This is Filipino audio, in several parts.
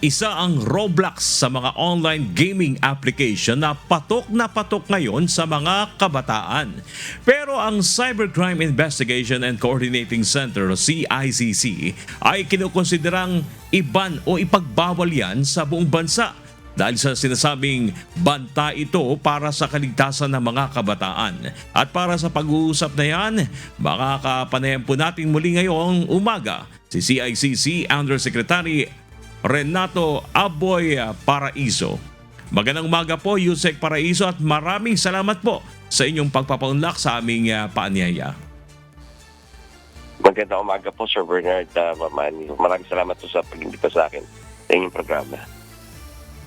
Isa ang Roblox sa mga online gaming application na patok ngayon sa mga kabataan. Pero ang Cybercrime Investigation and Coordinating Center o CICC ay kinukonsiderang iban o ipagbawal yan sa buong bansa dahil sa sinasabing banta ito para sa kaligtasan ng mga kabataan. At para sa pag-uusap na yan, makakapanayan po natin muli ngayong umaga si CICC Undersecretary Renato Aboy Paraiso. Magandang umaga po, Yusek Paraiso, at maraming salamat po sa inyong pagpapaunlak sa aming paanyaya. Magandang umaga po, Sir Bernard Mamani. Maraming salamat po sa pag-imbita sa akin sa inyong programa.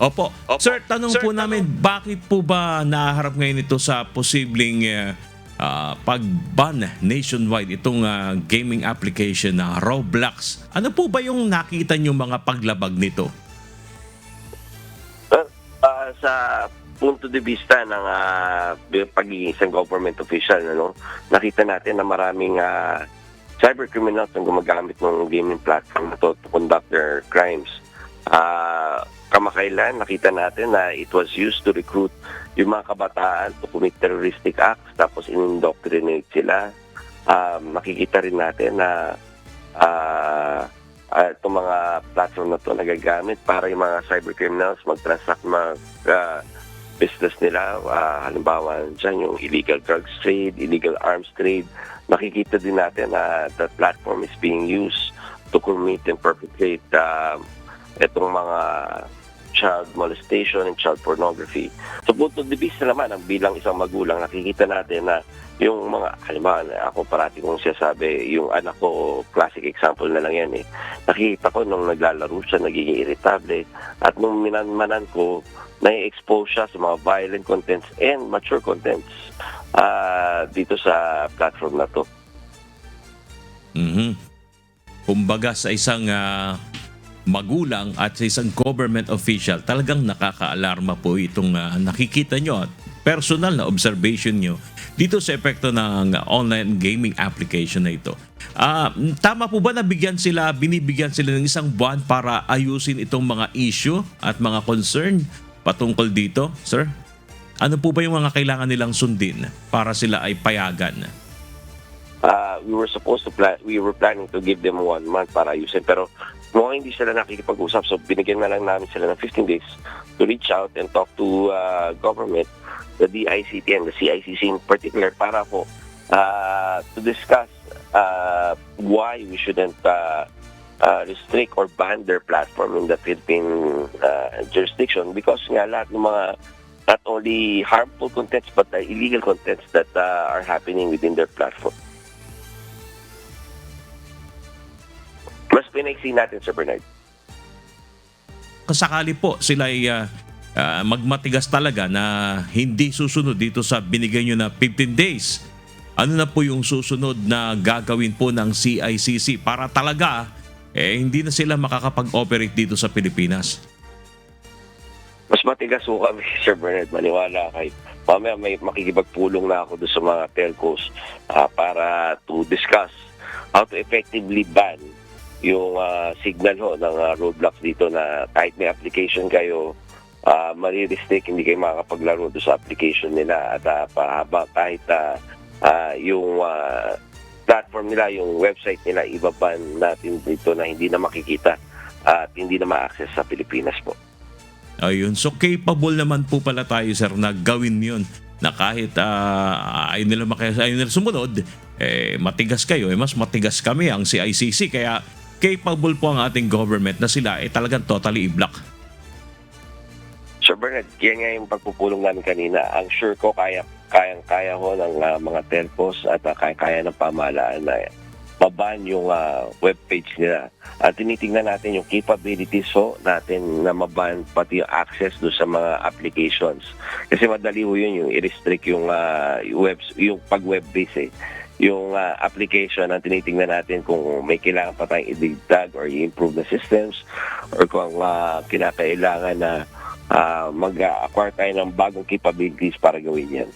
Opo. Sir, tanong po namin, bakit po ba naharap ngayon ito sa posibleng pag-ban nationwide itong gaming application na Roblox? Ano po ba yung nakita nyo mga paglabag nito? Sa punto de vista ng pagiging isang government official, nakita natin na maraming cybercriminals ang gumagamit ng gaming platform na to conduct their crimes. Kamakailan, nakita natin na it was used to recruit yung mga kabataan to commit terroristic acts, tapos in-indoctrinate sila. Makikita rin natin na itong mga platform na to nagagamit para yung mga cybercriminals mag-transact business nila. Halimbawa dyan yung illegal drugs trade, illegal arms trade. Makikita din natin na the platform is being used to commit and perpetrate itong mga child molestation and child pornography. So punto de vista naman, ang bilang isang magulang, nakikita natin na yung mga, halimbawa, ako parati kong sinasabi, yung anak ko, classic example na lang yan nakikita ko nung naglalaro siya, nagiging irritable, at nung minanmanan ko, nai-expose siya sa mga violent contents and mature contents dito sa platform na to. Kumbaga sa isang magulang at sa isang government official, talagang nakaka-alarma po itong nakikita nyo at personal na observation nyo dito sa epekto ng online gaming application na ito. Tama po ba na binibigyan sila ng isang buwan para ayusin itong mga issue at mga concern patungkol dito, sir? Ano po ba yung mga kailangan nilang sundin para sila ay payagan? We were planning to give them 1 month para ayusin, pero mukhang hindi sila nakikipag-usap, so binigyan na lang namin sila ng 15 days to reach out and talk to government, the DICT and the CICC in particular, para po to discuss why we shouldn't restrict or ban their platform in the Philippine jurisdiction, because nga lahat ng mga not only harmful contents but the illegal contents that are happening within their platform. Mas pinaiksi natin, Sir Bernard. Kasakali po sila ay magmatigas talaga na hindi susunod dito sa binigay nyo na 15 days. Ano na po yung susunod na gagawin po ng CICC para talaga hindi na sila makakapag-operate dito sa Pilipinas? Mas matigas po kami, Sir Bernard, maniwala kayo. Mamaya may makikipagpulong na ako doon sa mga telcos para to discuss how to effectively ban yung signal ng Roblox dito, na kahit may application kayo, marirestrict, hindi kayo makakapaglaro doon sa application nila, at pahaba kahit yung platform nila, yung website nila, ibaban natin dito na hindi na makikita at hindi na ma-access sa Pilipinas po. Ayun, so capable naman po pala tayo, sir, na gawin yun, na kahit ayaw nila sumunod, matigas kayo, mas matigas kami ang CICC, kaya capable po ang ating government na sila talagang totally i-block. Sir Bernard, yan nga yung pagpupulong namin kanina. Ang sure ko, kayang-kaya ho ng mga telcos at kaya ng pamahalaan na maban yung webpage nila. At tinitingnan natin yung capabilities natin na maban pati yung access do sa mga applications. Kasi madali ho yun yung i-restrict yung yung pag-web-based yung application, ang tinitingnan natin kung may kailangan pa tayong i-digtag or i-improve na systems, or kung kinakailangan na mag-acquire tayo ng bagong capabilities para gawin yan.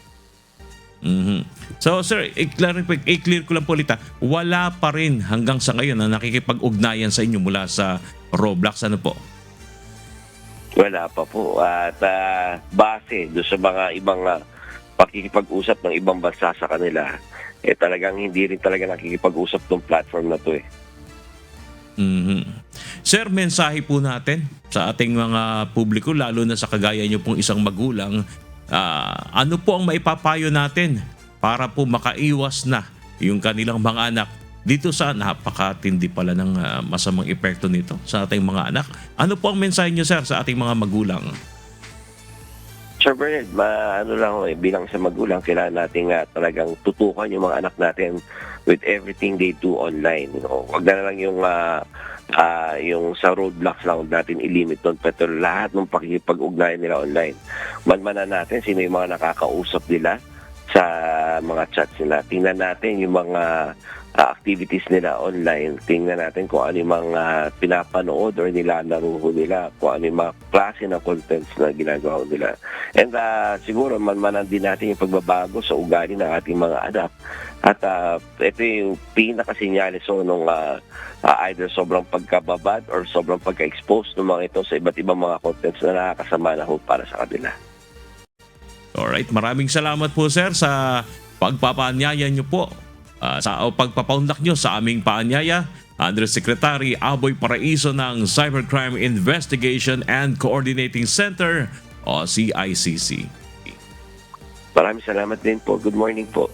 So sir, i-clear ko lang po ulit, wala pa rin hanggang sa ngayon na nakikipag-ugnayan sa inyo mula sa Roblox, ano po? Wala pa po. At base doon sa mga ibang pakikipag-usap ng ibang bansa sa kanila, talagang hindi rin talaga nakikipag-usap tong platform na to eh. Mhm. Sir, mensahe po natin sa ating mga publiko, lalo na sa kagaya nyo pong isang magulang, ano po ang maipapayo natin para po makaiwas na yung kanilang mga anak dito sa napakatindi pala ng masamang epekto nito sa ating mga anak? Ano po ang mensahe nyo, sir, sa ating mga magulang? Sir Bernard, ano lang bilang sa magulang, kailangan natin talagang tutukan yung mga anak natin with everything they do online. Huwag na lang yung sa roadblocks lang natin ilimit doon, pero lahat ng pakikipag-ugnayan nila online. Manmanan natin sino yung mga nakakausap nila sa mga chats nila. Tingnan natin yung mga activities nila online. Tingnan natin kung ano yung mga pinapanood or nilalaro nila, kung ano yung mga klase ng contents na ginagawa nila. And siguro manmanan din natin yung pagbabago sa ugali ng ating mga anak. At ito yung pinakasinyalis nung either sobrang pagkababad or sobrang pagka-expose ng mga ito sa iba't ibang mga contents na nakakasama na ho para sa kanila. Alright, maraming salamat po, sir, sa pagpapaanyaya nyo po sa pagpapaunlak nyo sa aming paanyaya. Undersecretary Aboy Paraiso ng Cybercrime Investigation and Coordinating Center o CICC. Maraming salamat din po. Good morning po.